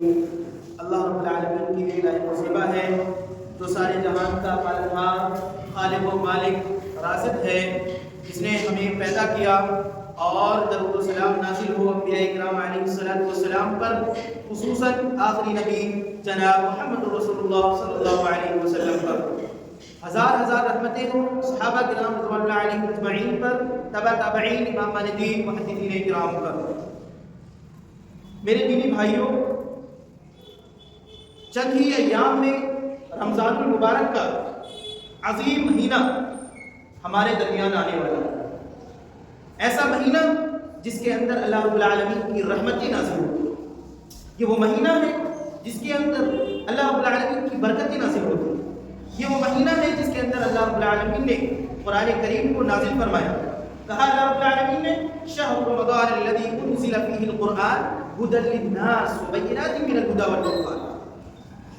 اللہ رب العالمین کی یہ الہی مصیبہ ہے جو سارے جہان کا پالنہار، خالق و مالک، رازق ہے، جس نے ہمیں پیدا کیا اور درود و سلام نازل ہو انبیاء کرام علیہ السلام پر، خصوصاً آخری نبی جناب محمد رسول اللہ صلی اللہ علیہ وسلم پر۔ ہزار ہزار رحمتیں ہوں صحابہ کرام رضوان اللہ علیہم اجمعین پر، تبع تابعین، امام دین، محدثین کرام پر۔ میرے دینی بھائیوں، چند ہی ایام میں رمضان المبارک کا عظیم مہینہ ہمارے درمیان آنے والا ہے۔ ایسا مہینہ جس کے اندر اللہ رب العالمین کی رحمتیں نازل ہوتی ہیں۔ یہ وہ مہینہ ہے جس کے اندر اللہ رب العالمین کی برکتیں نازل ہوتی ہیں۔ یہ وہ مہینہ ہے جس کے اندر اللہ رب العالمین نے قرآن کریم کو نازل فرمایا۔ کہا اللہ رب العالمین نے شہر رمضان الذی انزل فیہ القرآن ھدی للناس وبینات من الھدی والفرقان۔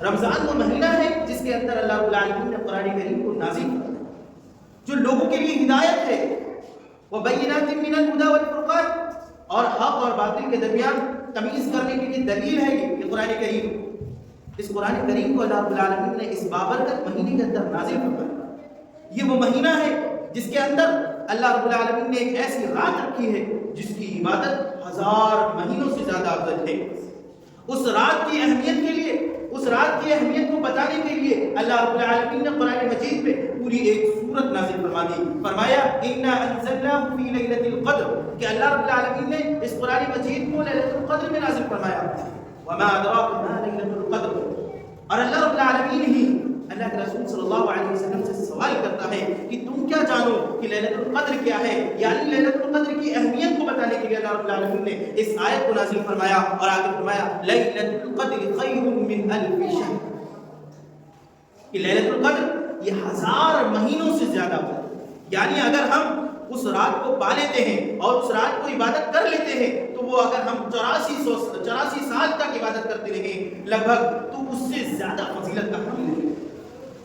رمضان وہ مہینہ ہے جس کے اندر اللہ رب العالمین نے قرآن کریم کو نازل کیا، جو لوگوں کے لیے ہدایت ہے، وبینات من الھدی والفرقان، اور حق اور باطل کے درمیان تمیز کرنے کے لیے دلیل ہے یہ قرآن کریم۔ اس قرآن کریم کو اللہ رب العالمین نے اس بابرکت مہینے کے اندر نازل فرمایا۔ یہ وہ مہینہ ہے جس کے اندر اللہ رب العالمین نے ایک ایسی رات رکھی ہے جس کی عبادت 1000 مہینوں سے زیادہ افضل ہے۔ اس رات کی اہمیت کے لیے، اس رات کی اہمیت کو بتانے کے لیے اللہ رب العالمین نے قرآن مجید میں پوری ایک سورت نازل فرما دی۔ فرمایا اِنَّا أَنزَلْنَاهُ فِي لَيْلَةِ الْقَدْرِ، کہ اللہ رب العالمین نے اس قرآن مجید کو لیلۃ القدر میں نازل فرمایا۔ وَمَا أَدْرَاكَ مَا لَيْلَةُ الْقَدْرِ، اور اللہ رب العالمین ہی اللہ کے رسول صلی اللہ علیہ وسلم سے سوال کرتا ہے کہ تم کیا جانو کہ لیلۃ القدر کیا ہے، یعنی لیلۃ القدر کی اہمیت کو بتانے کے لیے اللہ رب العالمین نے اس آیت کو نازل فرمایا اور آگے فرمایا لیلۃ القدر خیر من الف شہر، کہ لیلۃ القدر یہ 1000 مہینوں سے زیادہ ہے۔ یعنی اگر ہم اس رات کو پا لیتے ہیں اور اس رات کو عبادت کر لیتے ہیں تو وہ اگر ہم 84 سال تک عبادت کرتے رہیں لگ بھگ، تو اس سے زیادہ فضیلت کا حامل نہیں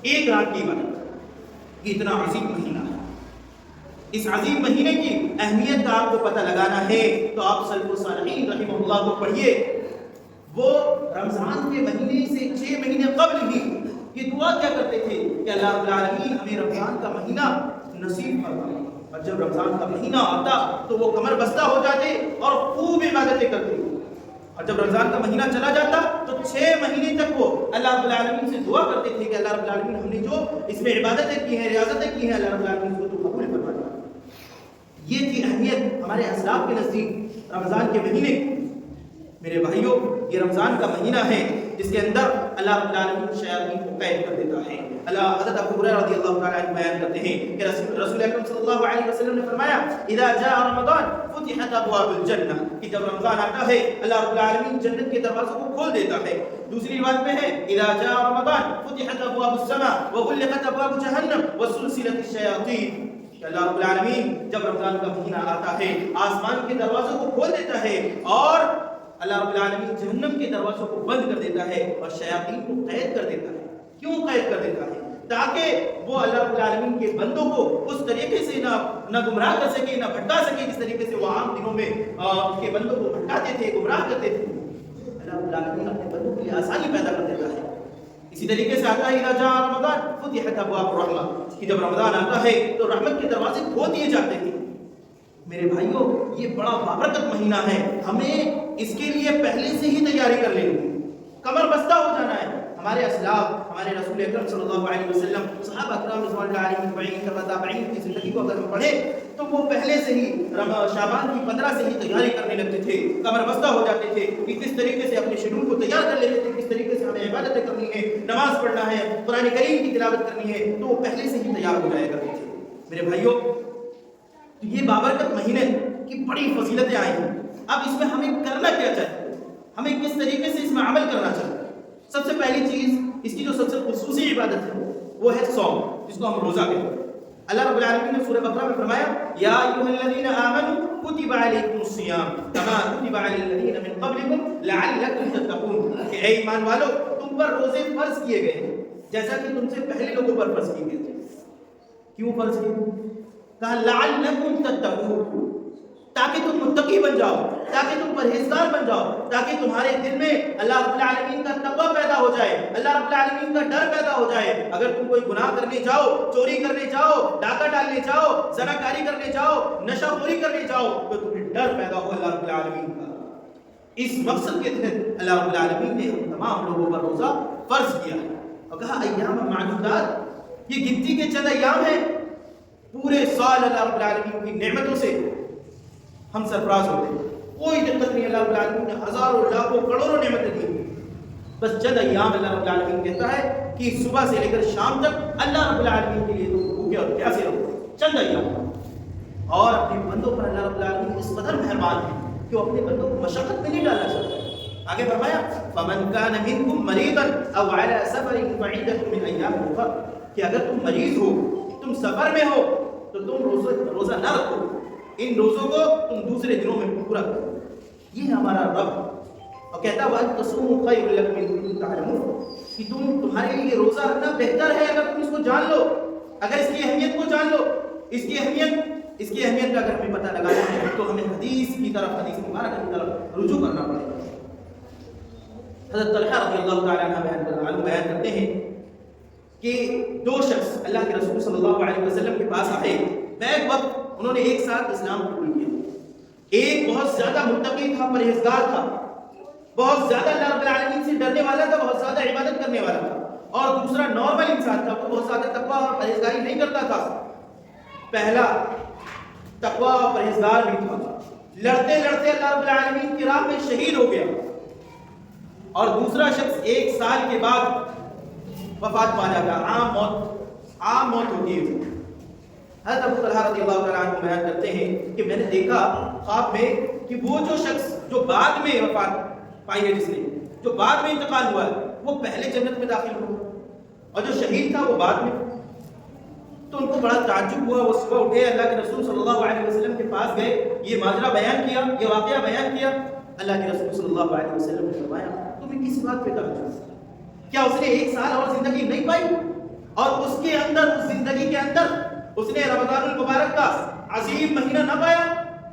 ایک رات کی عبادت۔ یہ اتنا عظیم مہینہ ہے۔ اس عظیم مہینے کی اہمیت کا آپ کو پتہ لگانا ہے تو آپ سلف و صالحین رحمہ اللہ کو پڑھیے۔ وہ رمضان کے مہینے سے 6 مہینے قبل ہی یہ دعا کیا کرتے تھے کہ اللہ رب العالمین ہمیں رمضان کا مہینہ نصیب فرمائے، اور جب رمضان کا مہینہ آتا تو وہ کمر بستہ ہو جاتے اور خوب عبادتیں کرتے، اور جب رمضان کا مہینہ چلا جاتا تو 6 مہینے تک وہ اللہ رب العالمین سے دعا کرتے تھے کہ اللہ رب العالمین ہم نے جو اس میں عبادتیں کی ہیں، ریاضتیں کی ہیں، اللہ رب العالمین کو تو قبول فرما۔ یہ تھی اہمیت ہمارے اسلاف کے نزدیک رمضان کے مہینے کی۔ میرے بھائیوں، یہ رمضان کا مہینہ ہے جس کے اندر اللہ رب العالمین شیاطین کو قید کر دیتا ہے۔ حضرت ابو ہریرہ رضی اللہ تعالیٰ عنہ بیان کرتے ہیں کہ رسول اکرم صلی اللہ علیہ وسلم نے فرمایا اذا جاء رمضان فتحت ابواب الجنہ، کہ جب رمضان آتا ہے اللہ رب العالمین جنت کے دروازوں کو کھول دیتا ہے۔ دوسری روایت میں ہے اذا جاء رمضان فتحت ابواب السماء وغلقت ابواب جہنم وسلسلت الشیاطین، کہ اللہ رب العالمین جب رمضان کا مہینہ آتا ہے آسمان کے دروازوں کو کھول دیتا ہے اور اللہ رب العالمین جہنم کے دروازوں کو بند کر دیتا ہے اور شیاطین کو قید کر دیتا ہے۔ کیوں قید کر دیتا ہے؟ تاکہ وہ اللہ رب العالمین کے بندوں کو اس طریقے سے نہ گمراہ کر سکے، نہ بھٹکا سکے جس طریقے سے وہ عام دنوں میں اس کے بندوں کو بھٹکاتے تھے، گمراہ کرتے تھے۔ اللہ رب العالمین اپنے بندوں کے لیے آسانی پیدا کر دیتا ہے۔ اسی طریقے سے آتا ہے اذا جاء رمضان فتحت ابواب الرحمہ، کہ جب رمضان آتا ہے تو رحمت کے دروازے کھول دیے جاتے ہیں۔ میرے بھائیوں، یہ بڑا بابرکت مہینہ ہے، ہمیں اس کے لیے پہلے سے ہی تیاری کر لینی ہے، کمر بستہ ہو جانا ہے۔ ہمارے اسلاف، ہمارے رسول اکرم صلی اللہ علیہ وسلم، صحابہ کرام رضوان اللہ علیہم اجمعین، تبع تابعین کی زندگی کو اگر ہم پڑھیں تو وہ پہلے سے ہی شعبان کی 15 سے ہی تیاری کرنے لگتے تھے، کمر بستہ ہو جاتے تھے کہ کس طریقے سے اپنے شیڈول کو تیار کر لیتے تھے، کس طریقے سے ہمیں عبادتیں کرنی ہے، نماز پڑھنا ہے، قرآن کریم کی تلاوت کرنی ہے، تو وہ پہلے سے ہی تیار ہو جایا کرتے تھے۔ میرے بھائیوں، تو یہ بابرکت مہینے کی بڑی فضیلتیں آئی ہیں۔ اب اس میں ہمیں کرنا کیا چاہیے، ہمیں کس طریقے سے اس میں عمل کرنا چاہیے؟ سب سے پہلی چیز، اس کی جو سب سے خصوصی عبادت ہے وہ ہے صوم، جس کو ہم روزہ کہتے ہیں۔ اللہ رب العالمین نے سورہ بقرہ میں فرمایا یا ایھا الذین آمنوا کتب علیکم الصیام کما کتب علی الذین من قبلکم لعلکم تتقون، کہ اے ایمان والو تم پر روزے فرض کیے گئے جیسا کہ تم سے پہلے لوگوں پر فرض کیے گئے تھے۔ کیوں فرض کیے؟ کہا لعلکم تتقون، تاکہ تم متقی بن جاؤ، تاکہ تم پرہیزگار بن جاؤ، تاکہ تمہارے دل میں اللہ رب العالمین کا تقوی پیدا ہو جائے، اللہ رب العالمین کا ڈر پیدا ہو جائے۔ اگر تم کوئی گناہ کرنے جاؤ، چوری کرنے جاؤ، ڈاکہ ڈالنے جاؤ، زناکاری کرنے جاؤ، نشہ خوری کرنے جاؤ، تو تمہیں ڈر پیدا ہو اللہ رب العالمین کا۔ اس مقصد کے تحت اللہ رب العالمین نے ہم تمام لوگوں پر روزہ فرض کیا ہے اور کہا ایام معدودات، یہ گنتی کے چند ایام ہیں، پورے سال اللہ رب العالمین کی نعمتوں سے ہم سرفراز ہوتے ہیں، کوئی دقت نہیں، اللہ رب العالمین نے ہزاروں لاکھوں کروڑوں نعمتیں دی، بس چند ایام اللہ رب العالمین کہتا ہے کہ صبح سے لے کر شام تک اللہ رب العالمین کے لیے تم بھوکے اور پیاسے رہو، چند ایام۔ اور اپنے بندوں پر اللہ رب العالمین اس قدر مہربان ہے کہ وہ اپنے بندوں کو مشقت میں نہیں ڈالنا چاہتا۔ آگے فرمایا فَمَنْ كَانَ مِنْكُمْ مَرِيضًا أَوْ عَلَى سَفَرٍ فَعِدَّةٌ مِنْ أَيَّامٍ أُخَرَ، کہ اگر تم مریض ہو، تم سفر میں ہو، تو تم روزہ نہ رکھو، ان روزوں کو تم دوسرے دنوں میں پورا کرو۔ یہ ہمارا رب اور کہتا ہے وَأَن تَصُومُوا خَيْرٌ لَكُمْ إِن كُنتُمْ تَعْلَمُونَ، کہ تمہارے لیے روزہ رکھنا بہتر ہے اگر تم اس کو جان لو، اگر اس کی اہمیت کو جان لو۔ اس کی اہمیت کا اگر ہمیں پتہ لگانا ہے تو ہمیں حدیث مبارکہ کی طرف رجوع کرنا پڑے گا۔ حضرت طلحہ رضی اللہ تعالیٰ عنہ بیان کرتے ہیں کہ دو شخص اللہ کے رسول صلی اللہ علیہ وسلم کے پاس آئے، بیک وقت انہوں نے ایک ساتھ اسلام قبول کیا۔ ایک بہت زیادہ متقی تھا، پرہیزگار تھا، بہت زیادہ اللہ رب العالمین سے ڈرنے والا تھا، بہت زیادہ عبادت کرنے والا تھا، اور دوسرا نارمل انسان تھا، وہ بہت زیادہ تقویٰ اور پرہیزگاری نہیں کرتا تھا۔ پہلا تقویٰ اور پرہیزگار بھی تھا، لڑتے لڑتے اللہ رب العالمین کی راہ میں شہید ہو گیا، اور دوسرا شخص ایک سال کے بعد وفات پا جاتا، عام موت ہوتی ہے۔ حضرت ابو طلحہ رضی اللہ تعالیٰ عنہ بیان کرتے ہیں کہ میں نے دیکھا خواب میں کہ وہ جو شخص جو بعد میں وفات پائی ہے، جس نے جو بعد میں انتقال ہوا ہے، وہ پہلے جنت میں داخل ہوا، اور جو شہید تھا وہ بعد میں۔ تو ان کو بڑا تعجب ہوا، وہ صبح اٹھے، اللہ کے رسول صلی اللہ علیہ وسلم کے پاس گئے، یہ ماجرا بیان کیا، یہ واقعہ بیان کیا۔ اللہ کے رسول صلی اللہ علیہ وسلم نے فرمایا تمہیں کس بات پہ تعجب؟ کیا اس نے ایک سال اور زندگی نہیں پائی؟ اور اس کے اندر، اس زندگی کے اندر اس نے رمضان المبارک کا عظیم مہینہ نہ پایا؟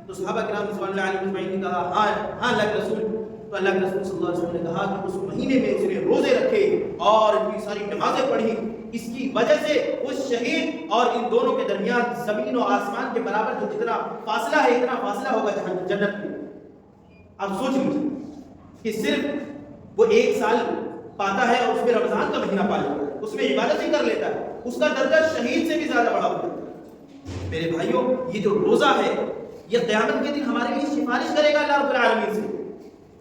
تو صحابہ کرام رضوان اللہ علیہم اجمعین نے کہا ہاں اللہ کے رسول۔ تو اللہ کے رسول صلی اللہ علیہ وسلم نے کہا کہ اس مہینے میں اس نے روزے رکھے اور اتنی ساری نمازیں پڑھی، اس کی وجہ سے اس شہید اور ان دونوں کے درمیان زمین و آسمان کے برابر جو جتنا فاصلہ ہے، اتنا فاصلہ ہوگا جنت میں۔ آپ سوچ لیجیے کہ صرف وہ ایک سال پاتا ہے اور اس میں رمضان کا مہینہ پا لیتا ہے، اس میں عبادت ہی کر لیتا ہے، اس کا درجہ شہید سے بھی زیادہ بڑا ہوتا ہے۔ میرے بھائیوں، یہ جو روزہ ہے یہ قیامت کے دن ہمارے لیے سفارش کرے گا اللہ رب العالمین سے،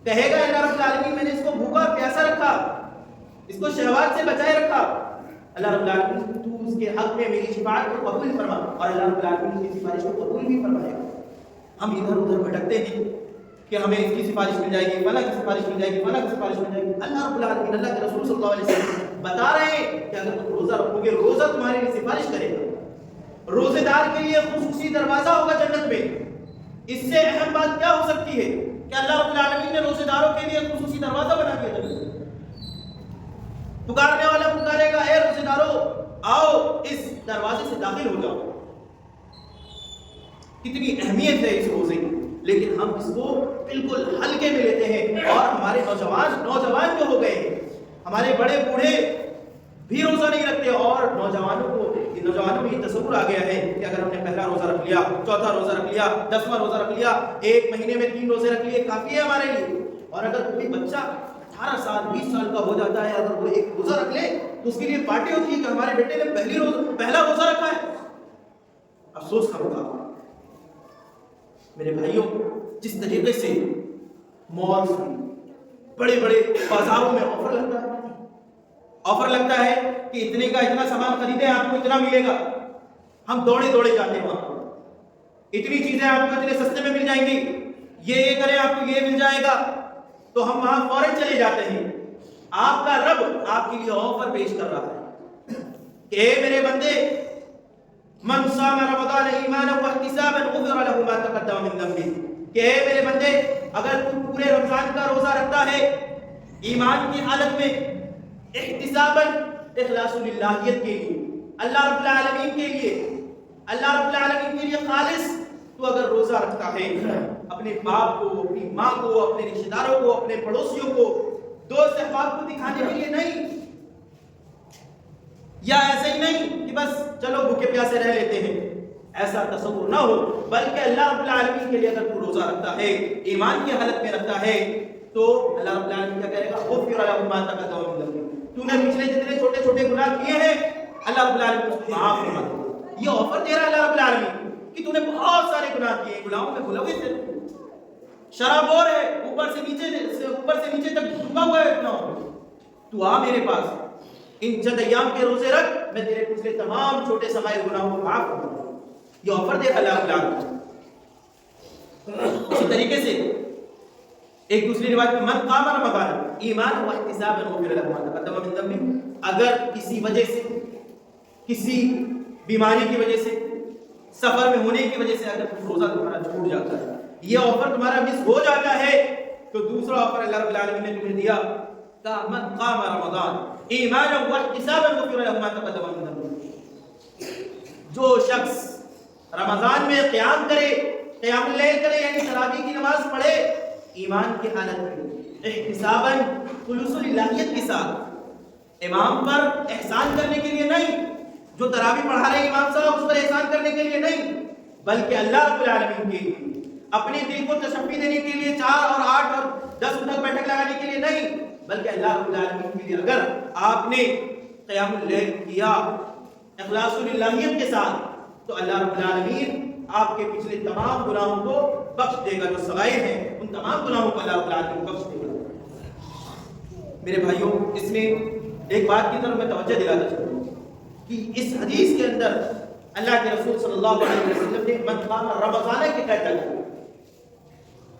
کہے گا اللہ رب العالمین میں نے اس کو بھوکا اور پیاسا رکھا، اس کو شہوات سے بچائے رکھا، اللہ رب العالمین تو اس کے حق میں میری شفاعت کو قبول فرما، اور اللہ رب العالمین کی سفارش کو قبول بھی فرمائے گا۔ ہم ادھر ادھر بھٹکتے ہیں کہ ہمیں اس کی سفارش مل جائے گی، فلاں کی سفارش مل جائے گی، فلاں کی سفارش مل جائے گی۔ اللہ رب العالمین، اللہ کے رسول صلی اللہ علیہ وسلم بتا رہے ہیں کہ اگر تم روزہ رکھو گے، روزہ تمہارے لیے سفارش کرے گا، روزے دار کے لیے خصوصی دروازہ ہوگا جنت میں۔ اس سے اہم بات کیا ہو سکتی ہے کہ اللہ رب العالمین نے روزے داروں کے لیے خصوصی دروازہ بنا دیا جنت میں۔ پکارنے والا پکارے گا اے روزے داروں آؤ اس دروازے سے داخل ہو جاؤ۔ کتنی اہمیت ہے اس روزے کی، لیکن ہم اس کو بالکل ہلکے میں لیتے ہیں، اور ہمارے نوجوان جو ہو گئے ہیں، ہمارے بڑے بوڑھے بھی روزہ نہیں رکھتے، اور نوجوانوں میں یہ تصور آ گیا ہے کہ اگر ہم نے پہلا روزہ رکھ لیا، چوتھا روزہ رکھ لیا، 10واں روزہ رکھ لیا، ایک مہینے میں 3 روزے رکھ لیے کافی ہے ہمارے لیے۔ اور اگر کوئی بچہ 18 سال 20 سال کا ہو جاتا ہے، اگر وہ ایک روزہ رکھ لے تو اس کے لیے پارٹی ہوتی ہے کہ ہمارے بیٹے نے پہلا روزہ رکھا ہے۔ افسوس کا مقام میرے بھائیوں، جس طریقے سے مالز میں، بڑے بڑے بازاروں میں آفر لگتا ہے کہ اتنے کا اتنا سامان خریدیں آپ کو اتنا ملے گا، ہم دوڑے جاتے ہیں وہاں، اتنی چیزیں آپ کو اتنے سستے میں مل جائیں گی، یہ کریں آپ کو یہ مل جائے گا، تو ہم وہاں فوراً چلے جاتے ہیں۔ آپ کا رب آپ کے لیے آفر پیش کر رہا ہے کہ اے میرے بندے، من صام رمضان ایمانا واحتسابا غفر له ما تقدم من ذنبه، کہ اے میرے بندے اگر تم پورے رمضان کا روزہ رکھتا ہے ایمان کی حالت میں، احتسابا اخلاص للہیت کے لیے، اللہ رب العالمین کے لیے، اللہ رب العالمین کے لیے خالص تو اگر روزہ رکھتا ہے اپنے باپ کو، اپنی ماں کو، اپنے رشتہ داروں کو، اپنے پڑوسیوں کو، دوست احباب کو دکھانے کے لیے نہیں، یا ایسے ہی نہیں کہ بس چلو بھوکے پیاسے رہ لیتے ہیں، ایسا تصور نہ ہو، بلکہ اللہ رب العالمین کے لیے اگر تو روزہ رکھتا ہے، ایمان کی حالت میں رکھتا ہے، تو اللہ رب العالمین کیا کرے گا؟ غفر لہ ما تقدم من ذنبہ، تو نے پچھلے جتنے چھوٹے چھوٹے گناہ کیے ہیں اللہ رب العالمین اس کو معاف فرما دے گا۔ یہ آفر دے رہا ہے اللہ رب العالمین کہ تو نے بہت سارے گناہ کیے، گناہوں میں ملوث ہے، شراب اور ہے، اوپر سے نیچے تک ڈوبا ہوا ہے گناہوں میں، تو آ میرے پاس، ان چند ایام کے روزے رکھ، میں تیرے پچھلے تمام چھوٹے صغائر گناہوں کو معاف کر دوں گا۔ یہ آفر دے اللہ رب العالمین۔ اسی طریقے سے ایک دوسری روایت میں من قام رمضان ایمان و احتسابا غفر له ما تقدم من ذنبه، اگر کسی وجہ سے، کسی بیماری کی وجہ سے، سفر میں ہونے کی وجہ سے اگر روزہ تمہارا چھوٹ جاتا ہے، یہ آفر تمہارا مس ہو جاتا ہے، تو دوسرا آفر اللہ رب العالمین نے تمہیں دیا، من قام رمضان ایمانا واحتسابا غفر له ما تقدم من ذنبه، جو شخص رمضان میں قیام کرے، قیام اللیل کرے، یعنی تراویح کی نماز پڑھے ایمان کی حالت میں، احتساباً خلوص الہیت کے ساتھ، امام پر احسان کرنے کے لیے نہیں، جو تراویح پڑھا رہے امام صاحب اس پر احسان کرنے کے لیے نہیں، بلکہ اللہ رب العالمین کے لیے، اپنے دل کو تشفی دینے کے لیے، 4 اور 8 اور 10 تک بیٹھک لگانے کے لیے نہیں، بلکہ اللہ رب العالمین کے لیے اگر آپ نے قیام اللیل کیا اخلاص الہیت کے ساتھ، تو اللہ رب العالمین آپ کے پچھلے تمام گناہوں کو بخش دے گا، جو صغائر ہیں ان تمام گناہوں کو اللہ رب العالمین بخش دے گا۔ میرے بھائیوں، اس میں ایک بات کی طرف میں توجہ دلانا چاہتا ہوں کہ اس حدیث کے اندر اللہ کے رسول صلی اللہ علیہ وسلم نے من قام رمضان کی قید کی۔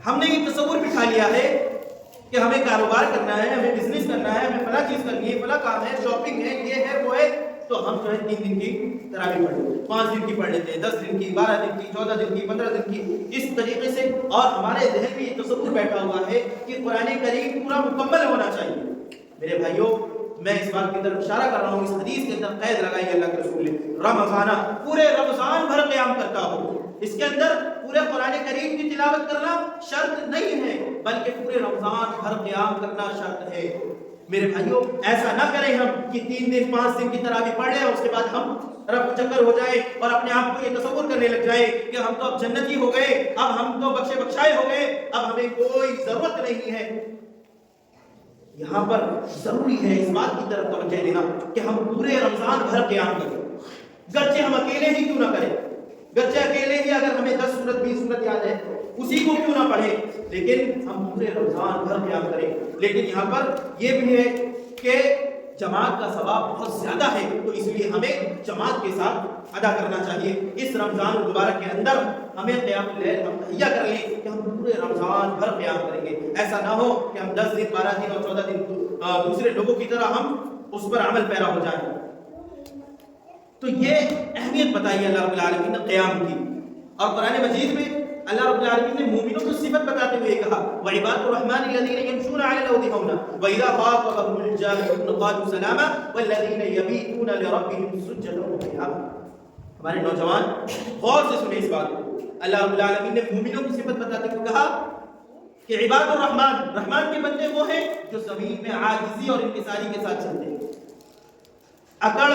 ہم نے یہ تصور بٹھا لیا ہے کہ ہمیں کاروبار کرنا ہے، ہمیں بزنس کرنا ہے، ہمیں فلاں چیز کرنی ہے، فلاں کام ہے، شاپنگ ہے، یہ ہے وہ ہے، تو ہم جو ہے 3 دن کی تراویح پڑھ لیتے ہیں، 5 دن کی پڑھ لیتے ہیں، 10 دن کی، 12 دن کی، 14 دن کی، 15 دن کی، اس طریقے سے، اور ہمارے ذہن میں یہ تصور بیٹھا ہوا ہے کہ قرآن کریم پورا مکمل ہونا چاہیے۔ میرے بھائیوں، میں اس بات کی طرف اشارہ کر رہا ہوں، اس حدیث کے اندر قید لگائی اللہ کے رسول نے، رمضان، پورے رمضان بھر قیام کرتا ہو، اس کے اندر پورے قرآن کریم کی تلاوت کرنا شرط نہیں ہے، بلکہ پورے رمضان بھر قیام کرنا شرط ہے۔ میرے بھائیوں، ایسا نہ کریں ہم کہ 3 دن 5 دن کی تراویح پڑھ لیں، اس کے بعد ہم رفع چکر ہو جائے اور اپنے آپ کو یہ تصور کرنے لگ جائے کہ ہم تو اب جنتی ہو گئے، اب ہم تو بخشے بخشائے ہو گئے، اب ہمیں کوئی ضرورت نہیں ہے۔ یہاں پر ضروری ہے اس بات کی طرف توجہ دینا کہ ہم پورے رمضان بھر قیام کریں، گرچہ ہم اکیلے ہی کیوں نہ کریں، گرچہ اکیلے ہی اگر ہمیں 10 سورت 20 سورت یاد ہے اسی کو کیوں نہ پڑھیں، لیکن ہم پورے رمضان بھر قیام کریں۔ لیکن یہاں پر یہ بھی ہے کہ جماعت کا ثواب بہت زیادہ ہے، تو اس لیے ہمیں جماعت کے ساتھ ادا کرنا چاہیے۔ اس رمضان المبارک کے اندر ہمیں قیام اللیل ہم تہیا کر لیں کہ ہم پورے رمضان بھر قیام کریں گے، ایسا نہ ہو کہ ہم 10 دن 12 دن اور 14 دن دوسرے لوگوں کی طرح ہم اس پر عمل پیرا ہو جائیں۔ تو یہ اہمیت بتائی اللہ رب العالمین نے قیام کی، اور قرآن مجید میں اللہ رب العالمین نے مومنوں کی صفت بتاتے ہوئے کہا وَعِبَادُ الرَّحْمَنِ الَّذِينَ يَمْشُونَ عَلَى الْأَرْضِ هَوْنًا وَإِذَا خَاطَبَهُمُ الْجَاهِلُونَ قَالُوا سَلَامًا وَالَّذِينَ يَبِيتُونَ لِرَبِّهِمْ سُجَّدًا وَقِيَامًا۔ ہمارے نوجوان غور سے سنیں اس بات کو، اللہ رب العالمین نے مومنوں کی صفت بتاتے ہوئے کہا کہ عباد الرحمن، رحمان کے بندے وہ ہیں جو زمین میں عاجزی اور انکساری کے ساتھ چلتے ہیں، اکڑ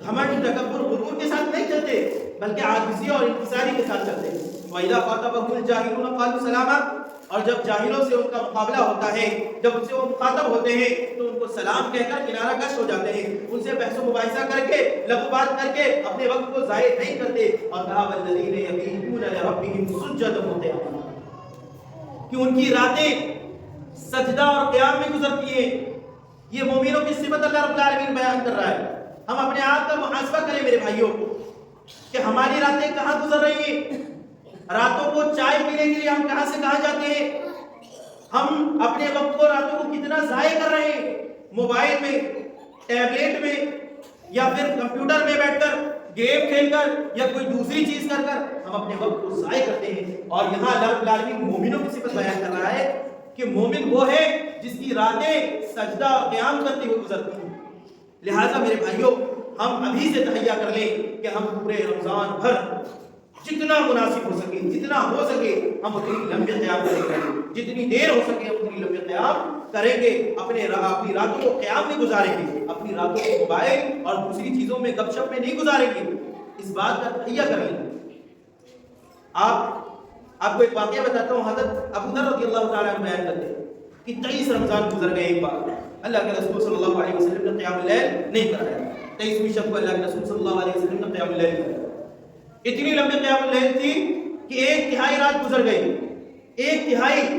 گھمنڈ تکبر غرور کے ساتھ نہیں چلتے، بلکہ عاجزی اور انکساری کے ساتھ چلتے ہیں۔ وَإِذَا خَاطَبَهُمُ الْجَاهِلُونَ قَالُوا سَلَامًا، اور جب جاہلوں سے ان کا مقابلہ ہوتا ہے، جب ان سے وہ مخاطب ہوتے ہیں تو ان کو سلام کہہ کر کنارہ کش ہو جاتے ہیں، ان سے بحث و مباحثہ کر کے، لغو بات کر کے اپنے وقت کو ضائع نہیں کرتے، اور کہا وَالَّذِينَ يَبِيتُونَ لِرَبِّهِمْ سُجَّدًا وَقِيَامًا، کہ ان کی راتیں سجدہ اور قیام میں گزرتی ہیں۔ یہ مومنوں کی صفت اللہ رب العالمین بیان کر رہا ہے۔ ہم اپنے آپ کا محاسبہ کریں میرے بھائیوں کہ ہماری راتیں کہاں گزر رہی ہیں، راتوں کو چائے پینے کے لیے ہم کہاں سے کہاں جاتے ہیں، ہم اپنے وقت کو راتوں کو کتنا ضائع کر رہے ہیں، موبائل میں، ٹیبلیٹ میں، یا پھر کمپیوٹر میں بیٹھ کر گیم کھیل کر یا کوئی دوسری چیز کر کر ہم اپنے وقت کو ضائع کرتے ہیں۔ اور یہاں اللہ رب العالمین مومنوں کی صفت بیان کر رہا ہے کہ مومن وہ ہے جس کی راتیں سجدہ اور قیام کرتے ہوئے گزرتی ہیں۔ لہٰذا میرے بھائیوں، ہم ابھی سے تہیا کر لیں کہ ہم پورے رمضان بھر جتنا مناسب ہو سکے، جتنا ہو سکے ہم اتنی لمبے قیام کریں گے، جتنی دیر ہو سکے ہم اتنی لمبے قیام کریں گے، اپنی راتوں کو قیام میں گزاریں گے، اپنی راتوں کو موبائل اور دوسری چیزوں میں گپ شپ میں نہیں گزاریں گے، اس بات کا تہیہ کر لیں گے۔ آپ کو ایک واقعہ بتاتا ہوں، حضرت ابو ذر رضی اللہ تعالیٰ عنہ بیان کرتے ہیں کہ 23 رمضان گزر گئے، ایک بار اللہ کے رسول صلی اللہ علیہ وسلم نے قیام اللیل نہیں کرایا، 23ویں شب کو اللہ کے رسول صلی اللہ علیہ وسلم نے قیام اللیل کرایا۔ اتنی لمبی قیام اللیل تھی کہ 1/3 رات گزر گئی، 1/3۔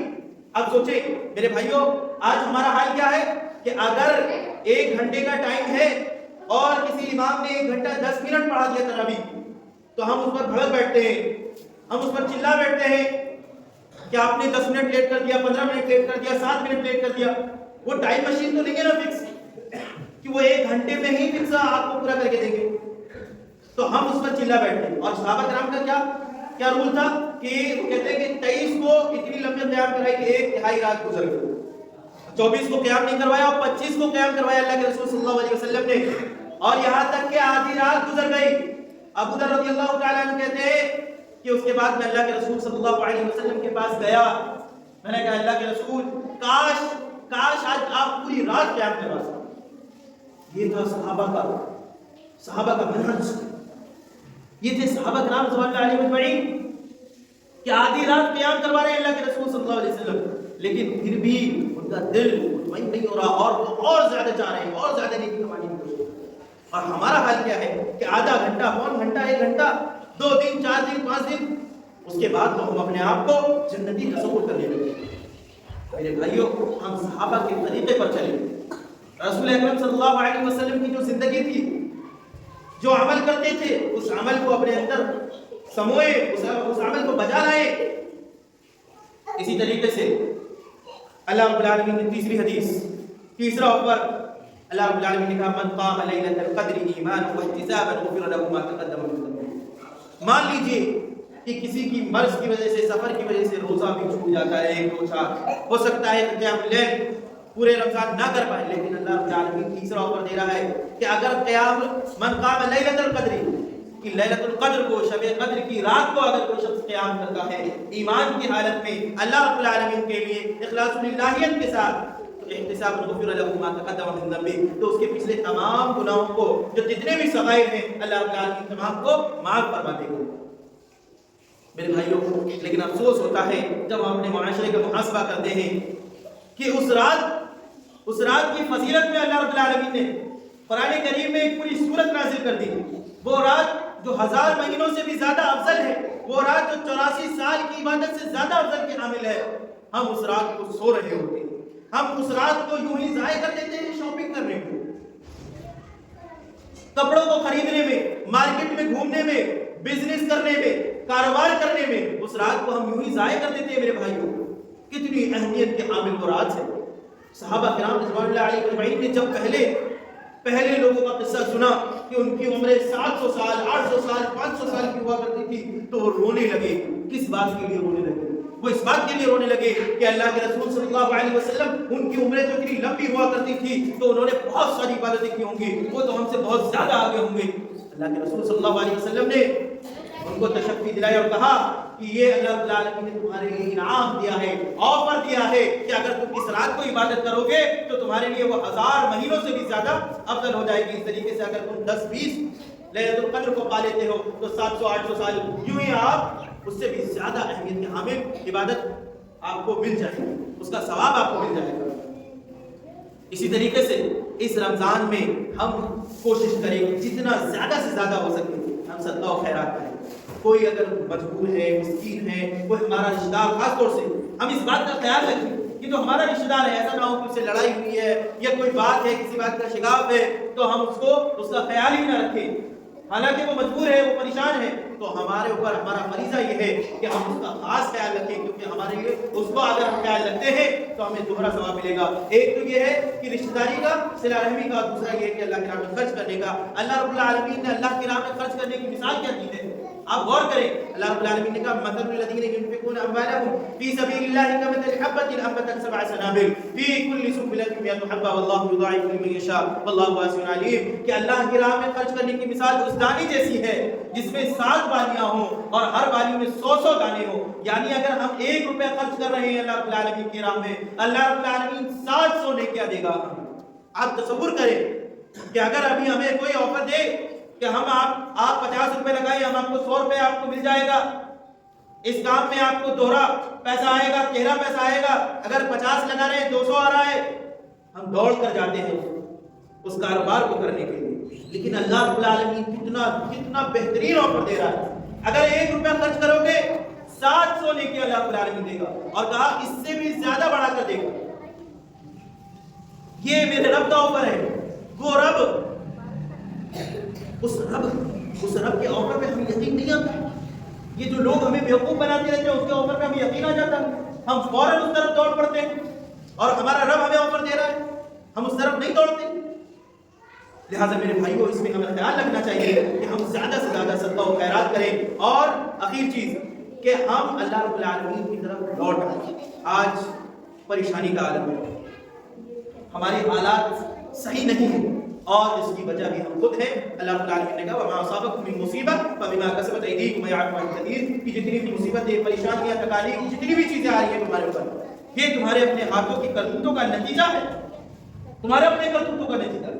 اب سوچیں میرے بھائیوں، آج ہمارا حال کیا ہے کہ اگر 1 گھنٹے کا ٹائم ہے اور کسی امام نے 1 گھنٹہ 10 منٹ پڑھا دیا تراویح، تو ہم اس پر بھڑک بیٹھتے ہیں، ہم اس پر چلا بیٹھتے ہیں کہ آپ نے 10 منٹ لیٹ کر دیا، 15 منٹ لیٹ کر دیا، 7 منٹ لیٹ کر دیا۔ وہ ٹائم مشین تو نہیں ہے نا فکس کہ وہ 1 گھنٹے میں ہی فکس آپ کو پورا کر کے دیں گے، تو ہم اس پر چلا بیٹھتے ہیں۔ اور صحابہ کرام کا کیا رول تھا کہ وہ کہتے ہیں کہ 23 کو اتنی لمبی قیام کرائی کہ 1/3 رات گزر گئی، 24 کو قیام نہیں کروایا اور 25 کو قیام کروایا اللہ کے رسول صلی اللہ علیہ وسلم نے، اور یہاں تک کہ آدھی رات گزر گئی۔ ابو ذر رضی اللہ تعالیٰ عنہ کہتے ہیں کہ اس کے بعد میں اللہ کے رسول صلی اللہ علیہ وسلم کے پاس گیا، میں نے کہا اللہ کے رسول کاش آج آپ پوری رات قیام کروا سکتے۔ یہ تھا صحابہ کا منہج، یہ تھے صحابہ کرام رضوان اللہ علیہم اجمعین کہ آدھی رات قیام کروا رہے ہیں اللہ کے رسول صلی اللہ علیہ وسلم، لیکن پھر بھی ان کا دل مطمئن نہیں ہو رہا اور زیادہ چاہ رہے ہیں، اور زیادہ نیکی کمانے کی کوشش۔ اور ہمارا حال کیا ہے کہ آدھا گھنٹہ، پون گھنٹہ، 1 گھنٹہ، 2 دن، 4 دن، 5 دن، اس کے بعد تو ہم اپنے آپ کو جنتی تصور کرنے لگے۔ میرے بھائیوں، ہم صحابہ کے طریقے پر چلیں، رسول اکرم صلی اللہ علیہ وسلم کی جو زندگی تھی، جو عمل کرتے تھے، اس عمل کو اپنے اندر سموئے، اس عمل کو بجا لائے۔ اسی طریقے سے اللہ رب العالمین کی تیسری حدیث، تیسرا اوپر اللہ رب العالمین نے کہا من قام لیلۃ القدر ایمانا واحتسابا غفر له ما تقدم من ذنبه۔ مان لیجئے کہ کسی کی مرض کی وجہ سے، سفر کی وجہ سے روزہ بھی چھوٹ جاتا ہے، 1 روزہ ہو سکتا ہے قیام اللیل پورے رمضان نہ کر پائے، لیکن اللہ رب العالمین تیسرا اوپر دے رہا ہے کہ اگر قیام من قام لیلۃ القدر، کہ لیلۃ القدر کو، شب قدر کی رات کو اگر کوئی شخص قیام کرتا ہے ایمان کی حالت میں اللہ رب العالمین کے لیے اخلاص الہیت کے ساتھ، تو احتساب غفر له ما تقدم من ذنبه، تو اس کے پچھلے تمام گناہوں کو، جو جتنے بھی صغائر ہیں، اللہ رب العالمین تمام کو معاف فرما دے گا۔ میرے بھائیوں، لیکن افسوس ہوتا ہے جب ہم اپنے معاشرے کا محاسبہ کرتے ہیں کہ اس رات کی فضیلت میں اللہ رب العالمین نے قرآن کریم میں ایک پوری سورت نازل کر دی، وہ رات جو 1000 مہینوں سے بھی زیادہ افضل ہے، وہ رات جو 84 سال کی عبادت سے زیادہ افضل کی حامل ہے، ہم اس رات کو سو رہے ہوتے ہیں، ہم اس رات کو یوں ہی ضائع کر دیتے ہیں شاپنگ کرنے میں، کپڑوں کو خریدنے میں، مارکیٹ میں گھومنے میں، بزنس کرنے میں، کاروبار کرنے میں، اس رات کو ہم یوں ہی ضائع کر دیتے ہیں۔ میرے بھائیوں، کتنی اہمیت کے حامل وہ رات ہے۔ صحابہ کرام رضوان اللہ علیہ اجمعین نے جب پہلے لوگوں کا قصہ سنا کہ ان کی عمریں 700 سال، 800 سال، 500 سال کی ہوا کرتی تھی، تو وہ رونے لگے۔ کس بات کے لیے رونے لگے؟ وہ اس بات کے لیے رونے لگے کہ اللہ کے رسول صلی اللہ علیہ وسلم، ان کی عمریں تو اتنی لمبی ہوا کرتی تھی تو انہوں نے بہت ساری عبادتیں کی ہوں گی، وہ تو ہم سے بہت زیادہ آگے ہوں گے۔ اللہ کے رسول صلی اللہ علیہ وسلم نے ان کو تشفی دلائی اور کہا کہ یہ اللہ رب العالمین نے تمہارے لیے انعام دیا ہے، آفر دیا ہے کہ اگر تم اس رات کو عبادت کرو گے تو تمہارے لیے وہ 1000 مہینوں سے بھی زیادہ افضل ہو جائے گی۔ اس طریقے سے اگر تم 10-20 لیلۃ القدر کو پا لیتے ہو تو 700-800 سال یوں ہی آپ اس سے بھی زیادہ اہمیت کے حامل عبادت آپ کو مل جائے گی، اس کا ثواب آپ کو مل جائے گا۔ اسی طریقے سے اس رمضان میں ہم کوشش کریں کہ جتنا زیادہ سے زیادہ ہو سکے ہم صدقہ و خیرات کریں۔ کوئی اگر مجبور ہے، مسکین ہے، کوئی ہمارا رشتہ دار، خاص طور سے ہم اس بات کا خیال رکھیں کہ تو ہمارا رشتہ دار ہے، ایسا نہ ہو کہ اس سے لڑائی ہوئی ہے یا کوئی بات ہے، کسی بات کا شگاف ہے، تو ہم اس کا خیال ہی نہ رکھیں، حالانکہ وہ مجبور ہے، وہ پریشان ہے، تو ہمارے اوپر ہمارا فریضہ یہ ہے کہ ہم اس کا خاص خیال رکھیں، کیونکہ ہمارے لیے اس کو اگر ہم خیال رکھتے ہیں تو ہمیں دوہرا ثواب ملے گا۔ ایک تو یہ ہے کہ رشتہ داری کا، صلہ رحمی کا، دوسرا یہ ہے کہ اللہ کی راہ میں خرچ کرنے کا۔ اللہ رب العالمین نے اللہ کی راہ میں خرچ کرنے کی مثال کیا دی ہے؟ آپ غور کریں اللہ رب العالمین نے کہا مثل الذین ينفقون اموالهم فی سبیل اللہ کمثل حبۃ انبتت سبع سنابل فی کل سنبلۃ مئۃ حبۃ واللہ یضاعف لمن یشاء واللہ واسع علیم، کہ اللہ کی راہ میں خرچ کرنے کی مثال اس دانے جیسی ہے جس میں 7 بالیاں ہوں اور ہر بالی میں 100 دانے ہوں، یعنی اگر ہم 1 روپے خرچ کر رہے ہیں اللہ رب العالمین کی راہ میں، اللہ رب العالمین 700 نے کیا دے گا۔ آپ تصور کریں کہ اگر ابھی ہمیں کوئی آفر دے کہ ہم آپ 50 روپے لگائیں ہم آپ کو 100 روپے آپ کو مل جائے گا، اس کام میں آپ کو دوہرا پیسہ آئے گا، تیرا پیسہ آئے گا، اگر 50 لگا رہے ہیں 200 آ رہا ہے، ہم دوڑ کر جاتے ہیں اس کاروبار کو کرنے کے لیے۔ لیکن اللہ رب العالمین کتنا بہترین آفر دے رہا ہے، اگر 1 روپیہ خرچ کرو گے 700 لے کے اللہ رب العالمین دے گا، اور کہا اس سے بھی زیادہ بڑھا کر دے گا۔ یہ میرے رب کا آفر ہے، وہ رب، اس رب کے آفر پہ ہمیں یقین نہیں آتا۔ یہ جو لوگ ہمیں بیوقوف بناتے رہتے ہیں اس کے آفر پہ ہمیں یقین آ جاتا ہے، ہم فوراً اس طرف دوڑ پڑتے ہیں، اور ہمارا رب ہمیں آفر دے رہا ہے ہم اس طرف نہیں دوڑتے۔ لہٰذا میرے بھائیوں اس میں ہمیں خیال رکھنا چاہیے کہ ہم زیادہ سے زیادہ صدقہ و خیرات کریں، اور آخر چیز کہ ہم اللہ رب العالمین کی طرف لوٹ آئیں۔ آج پریشانی کا عالم ہے، ہمارے حالات صحیح نہیں ہیں، اور اس کی وجہ بھی ہم خود ہیں۔ اللہ رب العالمین نے کہا وَمَا أَصَابَكُم مِّن مُّصِيبَةٍ فَبِمَا كَسَبَتْ أَيْدِيكُمْ وَيَعْفُو عَن كَثِيرٍ، کہ جتنی بھی مصیبتیں، پریشانیاں، تکالیف، جتنی بھی چیزیں آ رہی ہیں تمہارے اوپر، یہ تمہارے اپنے ہاتھوں کی کرتوتوں کا نتیجہ ہے، تمہارے اپنے کرتوتوں کا نتیجہ ہے۔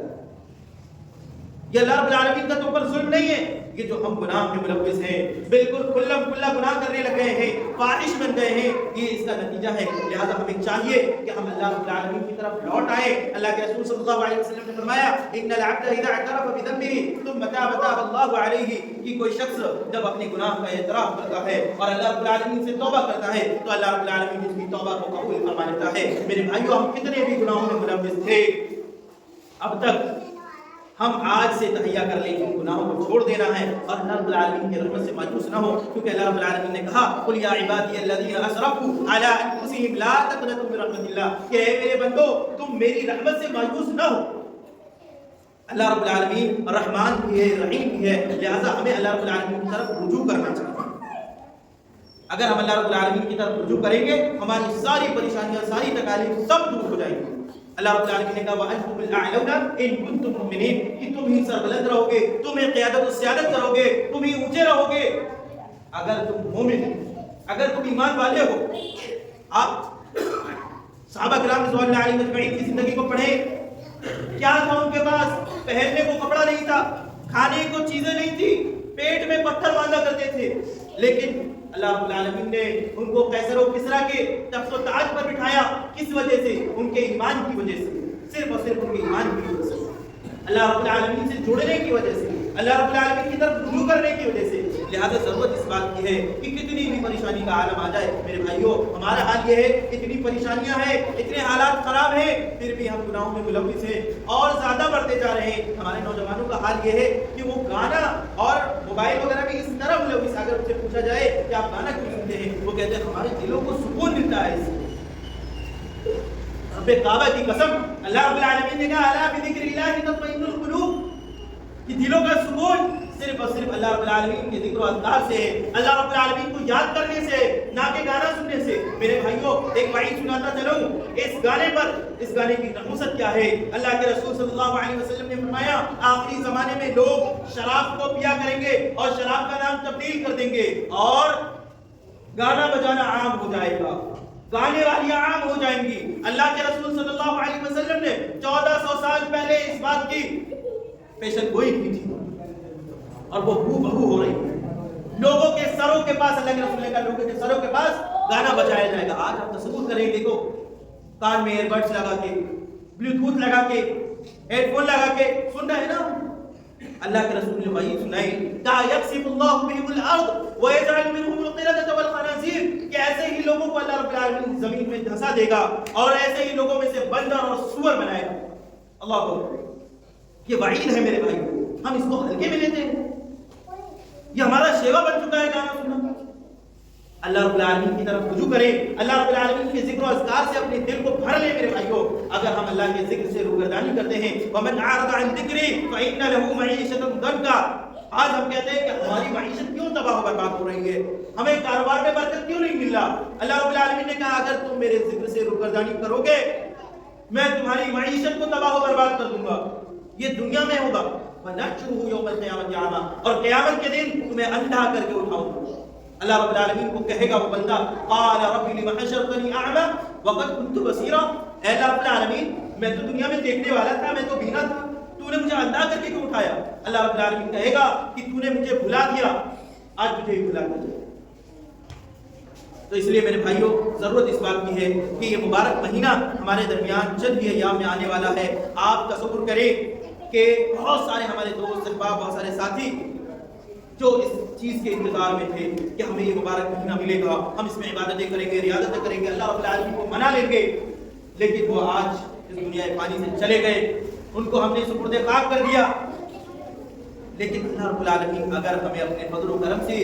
یہ اللہ رب العالمین کا تم پر ظلم نہیں ہے، یہ جو ہم گناہ میں ملوث ہیں، بالکل کھلم کھلا گناہ کرنے لگ گئے ہیں، فاحش بن گئے ہیں، یہ اس کا نتیجہ ہے۔ لہذا ہمیں چاہیے کہ ہم اللہ رب العالمین کی طرف لوٹ آئیں۔ اللہ کے رسول صلی اللہ علیہ وسلم نے فرمایا ان العبد اذا اعترف بذنبه ثم تاب الله علیہ، کہ کوئی شخص جب اپنے گناہ کا اعتراف کرتا ہے اور اللہ رب العالمین سے توبہ کرتا ہے تو اللہ رب العالمین اس کی توبہ کو قبول فرما لیتا ہے۔ میرے بھائیو، ہم کتنے بھی گناہوں میں ملوث تھے، اب تک ہم آج سے تہیا کر لیں کہ گناہوں کو چھوڑ دینا ہے اور اللہ رب العالمین کی رحمت سے مایوس نہ ہو، کیونکہ اللہ رب العالمین نے کہا قل یا عبادی الذین اسرفوا علی انفسہم لا تقنطوا من رحمت اللہ، کہ اے میرے بندو تم میری رحمت سے مایوس نہ ہو۔ اللہ رب العالمین رحمان بھی ہے، رحیم بھی ہے، لہذا ہمیں اللہ رب العالمین کی طرف رجوع کرنا چاہیے۔ اگر ہم اللہ رب العالمین کی طرف رجوع کریں گے ہماری ساری پریشانیاں، ساری تکالیف سب دور ہو جائیں گی۔ اللہ رب العالمین نے کہا وَأَنْتُمُ الْأَعْلَوْنَ إِن كُنتُم مُؤْمِنِينَ، کہ تم ہی سربلند رہو گے، تم ہی قیادت و سیادت کرو گے، تم ہی اونچے رہو گے اگر تم مومن ہو، اگر تم ایمان والے ہو۔ آپ صحابہ کرام رضوان اللہ علیہم اجمعین کی زندگی کو پڑھیں، کیا تھا ان کے پاس؟ پہننے کو کپڑا نہیں تھا، کھانے کو چیزیں نہیں تھی، پیٹ میں پتھر باندھا کرتے تھے، لیکن اللہ رب العالمین نے ان کو قیصر و کسریٰ کے تخت و تاج پر بٹھایا، کس وجہ سے؟ ان کے ایمان کی وجہ سے، صرف اور صرف ان کے ایمان کی وجہ سے، اللہ رب العالمین سے جڑنے کی وجہ سے، اللہ رب العالمین کی طرف رجوع کرنے کی وجہ سے۔ لہذا ضرورت اس بات کی ہے کہ کتنی بھی پریشانی کا عالم آ جائے میرے بھائیوں، ہمارا حال یہ ہے اتنی پریشانیاں ہیں، اتنے حالات خراب ہیں، پھر بھی ہم گناہوں میں ملوث ہیں اور زیادہ بڑھتے جا رہے ہیں۔ ہمارے نوجوانوں کا حال یہ ہے کہ وہ گانا اور موبائل وغیرہ بھی اس طرح ملوث، اگر ان سے پوچھا جائے کہ آپ گانا کیوں سنتے ہیں، وہ کہتے ہیں ہمارے دلوں کو سکون ملتا ہے اس سے۔ رب کعبہ کی قسم، اللہ رب العالمین نے کہا الا بذکر اللہ تطمئن القلوب، کہ دلوں کا سکون صرف اور صرف اللہ رب العالمین کے ذکر و اذکار سے ہے، اللہ رب العالمین کو یاد کرنے سے، نہ کہ گانا سننے سے۔ میرے بھائیوں، ایک وعید سناتا چلوں اس گانے پر، اس گانے کی نحوست کیا ہے۔ اللہ کے رسول صلی اللہ علیہ وسلم نے فرمایا آخری زمانے میں لوگ شراب کو پیا کریں گے اور شراب کا نام تبدیل کر دیں گے اور گانا بجانا عام ہو جائے گا، گانے والی عام ہو جائیں گی۔ اللہ کے رسول صلی اللہ علیہ وسلم نے 1400 سال پہلے اس بات کی پیشن گوئی کی تھی اور وہ ہو بہو ہو رہی ہے۔ لوگوں کے سروں کے پاس، اللہ کے رسول نے کہا لوگوں کے سروں کے پاس گانا بجایا جائے گا۔ آج آپ تصور کریں، دیکھو کان میں ایئر بڈس لگا کے، بلوٹوتھ لگا کے، ہیڈ فون لگا کے سن رہے ہیں نا۔ اللہ کے رسول نے وحی سنائی کہا یقسم اللہ بهم الارض ويجعل منهم القردة والخنازير، کہ ایسے ہی لوگوں کو اللہ رب العالمین زمین میں دھسا دے گا اور ایسے ہی لوگوں میں سے بندر اور سور بنائے گا۔ اللہ اکبر، یہ وعید ہے میرے بھائی، ہم اس کو ہلکے میں لیتے ہیں، یہ ہمارا شیوا بن چکا ہے گانا سننا۔ اللہ رب العالمین کی طرف رجوع کریں، اللہ رب العالمین کے ذکر و اذکار سے اپنے دل کو بھر لیں میرے بھائیوں۔ اگر ہم اللہ کے ذکر سے روگردانی کرتے ہیں وَمَنْ أَعْرَضَ عَنْ ذِكْرِي فَإِنَّ لَهُ مَعِيشَةً ضَنكًا، آج ہم کہتے ہیں کہ ہماری معیشت کیوں تباہ و برباد ہو رہی ہے، ہمیں کاروبار میں برکت کیوں نہیں مل رہا؟ اللہ رب العالمین نے کہا اگر تم میرے ذکر سے روگردانی کرو گے میں تمہاری معیشت کو تباہ و برباد کر دوں گا، یہ دنیا میں ہوگا، وَنَحْشُرُهُ يَوْمَ الْقِيَامَةِ أَعْمَىٰ، اور قیامت کے دن تمہیں اندھا کر کے اٹھاؤں گا۔ اللہ رب العالمین کو کہے گا وہ بندہ قَالَ رَبِّ لِمَ حَشَرْتَنِي أَعْمَىٰ وَقَدْ كُنْتُ بَصِيرًا، اے اللہ رب العالمین میں تو دنیا میں دیکھنے والا تھا، میں تو بینا تھا، تو نے مجھے اندھا کر کے کیوں اٹھایا؟ اللہ رب العالمین کہے گا کہ تو نے مجھے بھلا دیا، آج مجھے ہی بھلا دیا۔ تو اس لیے میرے بھائیوں ضرورت اس بات کی ہے کہ یہ مبارک مہینہ ہمارے درمیان چند ہی ایام میں آنے والا ہے۔ آپ تصور کریں کہ بہت سارے ہمارے دوست احباب، بہت سارے ساتھی جو اس چیز کے انتظار میں تھے کہ ہمیں یہ مبارک مہینہ ملے گا، ہم اس میں عبادتیں کریں گے، ریاضتیں کریں گے، اللہ رب العالمین کو منا لیں گے، لیکن وہ آج اس دنیا فانی سے چلے گئے، ان کو ہم نے سپرد خاک کر دیا۔ لیکن اللہ رب العالمین اگر ہمیں اپنے فضل و کرم سے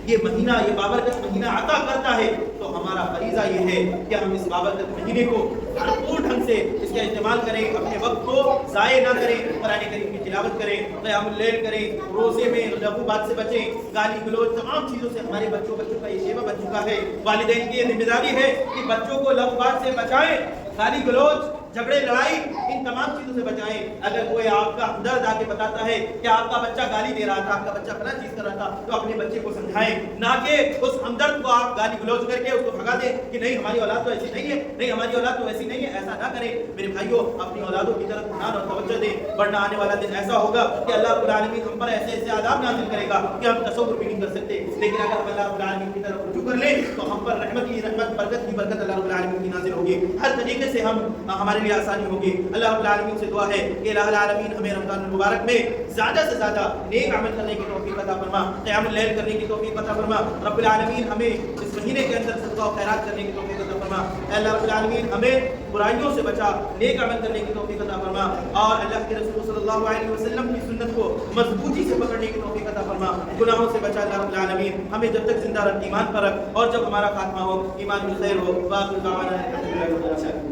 یہ مہینہ، یہ بابرکت مہینہ عطا کرتا ہے تو ہمارا فریضہ یہ ہے کہ ہم اس بابرکت مہینے کو بھرپور ڈھنگ سے اس کا استعمال کریں، اپنے وقت کو ضائع نہ کریں، قرآن کریم کی تلاوت کریں، قیام اللیل کریں، روزے میں لغو بات سے بچیں، گالی گلوچ تمام چیزوں سے ہمارے بچوں کا یہ شیوہ بن چکا ہے۔ والدین کی یہ ذمہ داری ہے کہ بچوں کو لغو بات سے بچائیں، گالی گلوچ، جھگڑے لڑائی، ان تمام چیزوں سے بچائیں۔ اگر کوئی آپ کا ہمدرد آ کے بتاتا ہے کہ آپ کا بچہ گالی دے رہا تھا، آپ کا بچہ فلاں چیز کر رہا تھا، تو اپنے بچے کو سمجھائیں، نہ کہ اس ہمدرد کو آپ گالی گلوچ کر کے اس کو بھگا دیں کہ نہیں ہماری اولاد تو ایسی نہیں ہے، نہیں ہماری اولاد تو ایسی نہیں ہے۔ ایسا نہ کریں میرے بھائیوں، اپنی اولادوں کی طرف دھیان اور توجہ دیں، ورنہ آنے والا دن ایسا ہوگا کہ اللہ رب العالمین ہم پر ایسے ایسے عذاب نازل کرے گا کہ ہم تصور بھی نہیں کر سکتے۔ لیکن اگر ہم اللہ رب العالمین کی طرف رجوع کر لیں تو ہم پر رحمت ہی رحمت، برکت ہی برکت اللہ رب العالمین کی نازل ہوگی، ہر طریقے سے ہمارے لیے آسانی ہوگی۔ اللہ رب العالمین سے دعا ہے کہ الہ العالمین ہمیں رمضان المبارک میں زیادہ سے زیادہ نیک عمل کرنے کی توفیق عطا فرما، قیام اللیل کرنے کی توفیق عطا فرما۔ رب العالمین ہمیں اس مہینے کے اندر صدقہ و خیرات کرنے کی توفیق عطا فرما۔ اے اللہ رب العالمین ہمیں برائیوں سے بچا، نیک عمل کرنے کی توفیق عطا فرما، اور اللہ کے رسول صلی اللہ علیہ وسلم کی سنت کو مضبوطی سے پکڑنے کی توفیق عطا فرما۔ گناہوں سے بچا اللہ رب العالمین، ہمیں جب تک زندہ رکھ ایمان پر رکھ، اور جب ہمارا خاتمہ ہو ایمان بالخیر ہو۔ وآخر دعوانا الحمد للہ رب العالمین۔